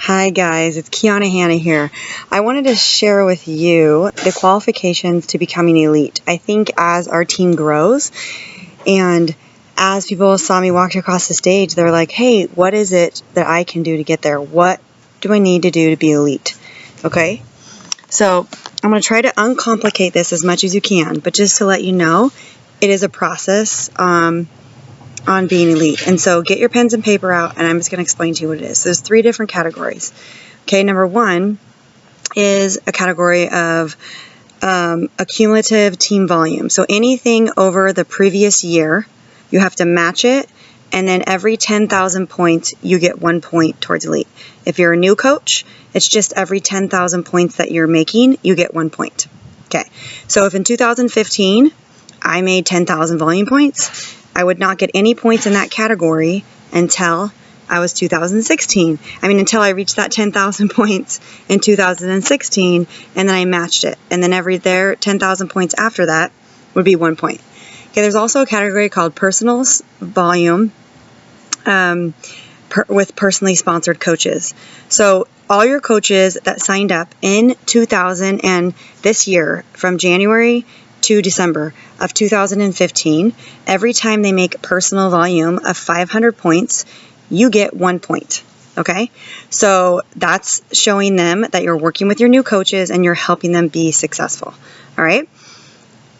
Hi guys, it's Kiana Hanna here. I wanted to share with you the qualifications to becoming elite. I think as our team grows and as people saw me walk across the stage, they're like, hey, what is it that I can do to get there? What do I need to do to be elite? Okay, so I'm going to try to uncomplicate this as much as you can, but just to let you know, it is a process on being elite. And so get your pens and paper out, and I'm just going to explain to you what it is. So there's 3 different categories. Okay, number 1 is a category of a cumulative team volume. So anything over the previous year, you have to match it, and then every 10,000 points, you get 1 point towards elite. If you're a new coach, it's just every 10,000 points that you're making, you get 1 point. Okay, so if in 2015, I made 10,000 volume points, I would not get any points in that category until I was 2016. Until I reached that 10,000 points in 2016, and then I matched it. And then every 10,000 points after that would be 1 point. Okay, there's also a category called personal volume with personally sponsored coaches. So all your coaches that signed up in 2000 and this year from January to December of 2015, every time they make personal volume of 500 points, you get 1 point. Okay? So that's showing them that you're working with your new coaches and you're helping them be successful. All right?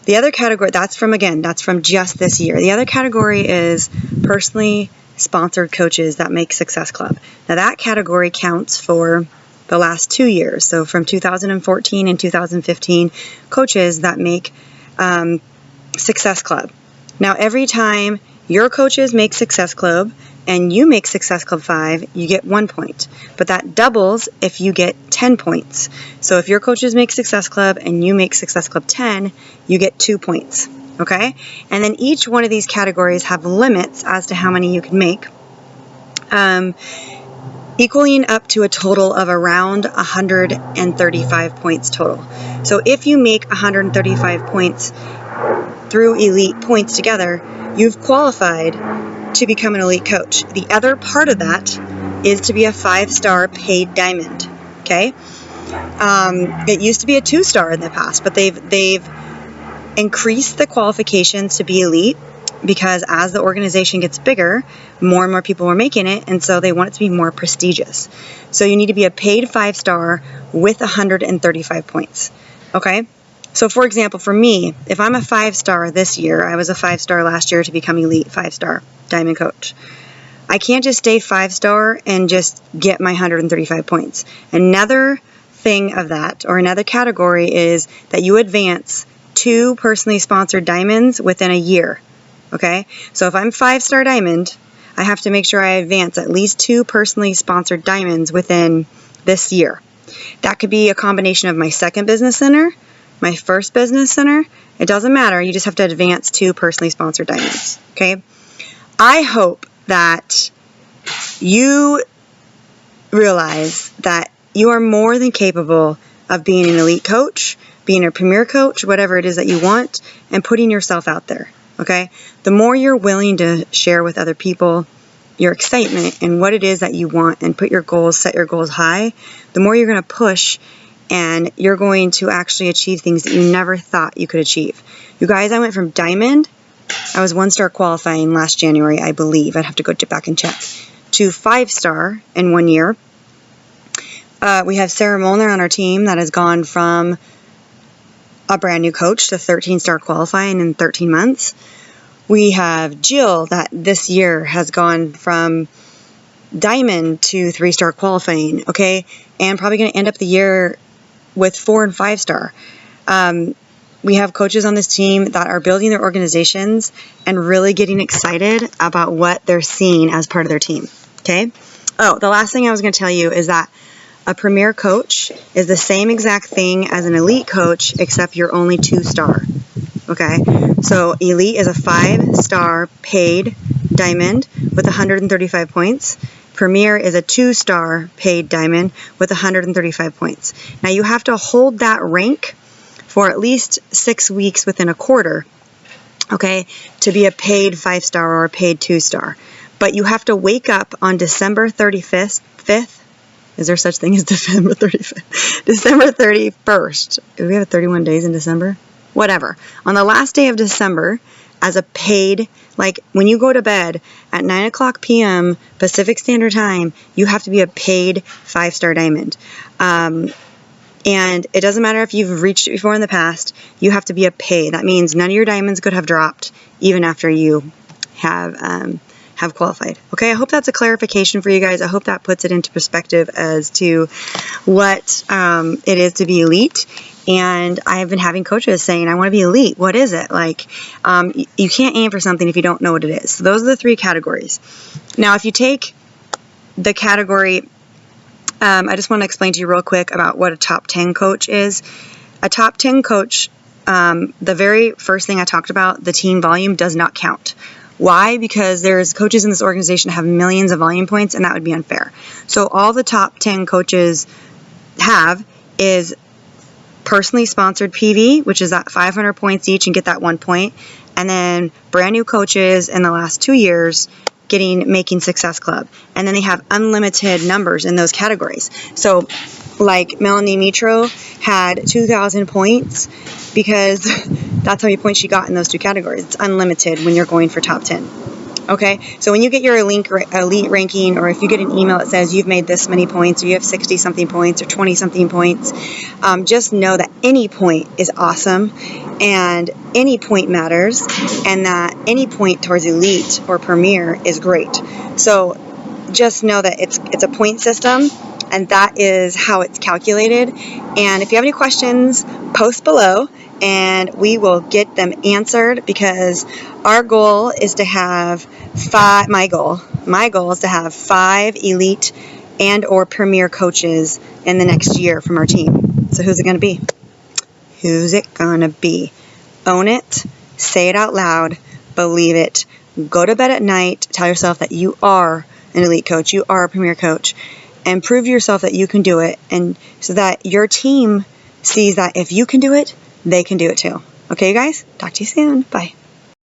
The other category, that's from just this year. The other category is personally sponsored coaches that make Success Club. Now that category counts for the last 2 years. So from 2014 and 2015, coaches that make Success Club. Now, every time your coaches make Success Club and you make Success Club 5, you get 1 point. But that doubles if you get 10 points. So if your coaches make Success Club and you make Success Club 10, you get 2 points. Okay? And then each one of these categories have limits as to how many you can make. Equaling up to a total of around 135 points total. So if you make 135 points through elite points together, you've qualified to become an elite coach. The other part of that is to be a 5-star paid diamond. Okay? It used to be a 2-star in the past, but they've increased the qualifications to be elite because as the organization gets bigger, more and more people are making it, and so they want it to be more prestigious. So you need to be a paid 5-star with 135 points. Okay? So for example, for me, if I'm a 5-star this year, I was a 5-star last year to become elite 5-star diamond coach. I can't just stay 5-star and just get my 135 points. Another thing of that, or another category, is that you advance 2 personally sponsored diamonds within a year. Okay? So if I'm 5-star diamond, I have to make sure I advance at least 2 personally sponsored diamonds within this year. That could be a combination of my second business center, my first business center. It doesn't matter. You just have to advance 2 personally sponsored diamonds. Okay? I hope that you realize that you are more than capable of being an elite coach, being a premier coach, whatever it is that you want, and putting yourself out there. Okay? The more you're willing to share with other people your excitement and what it is that you want and set your goals high, the more you're going to push and you're going to actually achieve things that you never thought you could achieve. You guys, I went from diamond, I was 1-star qualifying last January, I believe. I'd have to go back and check. To 5-star in 1 year. We have Sarah Molnar on our team that has gone from a brand new coach to 13-star qualifying in 13 months. We have Jill that this year has gone from diamond to 3-star qualifying, okay, and probably going to end up the year with 4 and 5-star. We have coaches on this team that are building their organizations and really getting excited about what they're seeing as part of their team, okay? Oh, the last thing I was going to tell you is that a premier coach is the same exact thing as an elite coach, except you're only 2-star. Okay? So elite is a 5-star paid diamond with 135 points. Premier is a 2-star paid diamond with 135 points. Now you have to hold that rank for at least 6 weeks within a quarter, okay, to be a paid 5-star or a paid 2-star. But you have to wake up on December 35th. Is there such thing as December 35th? December 31st. Do we have 31 days in December? Whatever. On the last day of December, as a paid, like when you go to bed at 9 o'clock p.m. Pacific Standard Time, you have to be a paid 5-star diamond. And it doesn't matter if you've reached it before in the past, you have to be a pay. That means none of your diamonds could have dropped even after you have qualified. Okay, I hope that's a clarification for you guys. I hope that puts it into perspective as to what it is to be elite. And I've been having coaches saying, I want to be elite. What is it? Like, you can't aim for something if you don't know what it is. So those are the 3 categories. Now, if you take the category, I just want to explain to you real quick about what a top 10 coach is. A top 10 coach, the very first thing I talked about, the team volume, does not count. Why? Because there's coaches in this organization that have millions of volume points, and that would be unfair. So all the top 10 coaches have is personally sponsored PV, which is at 500 points each and get that 1 point. And then brand new coaches in the last 2 years making Success Club. And then they have unlimited numbers in those categories. So like Melanie Mitro had 2,000 points because that's how many points she got in those 2 categories. It's unlimited when you're going for top 10. Okay, so when you get your elite ranking, or if you get an email that says you've made this many points, or you have 60-something points, or 20-something points, just know that any point is awesome, and any point matters, and that any point towards elite or premier is great. So just know that it's a point system, and that is how it's calculated. And if you have any questions, post below, and we will get them answered, because our goal is to have 5, my goal is to have 5 elite and or premier coaches in the next year from our team. So who's it going to be? Who's it going to be? Own it, say it out loud, believe it, go to bed at night, tell yourself that you are an elite coach, you are a premier coach, and prove to yourself that you can do it, and so that your team sees that if you can do it, they can do it too. Okay, you guys? Talk to you soon. Bye.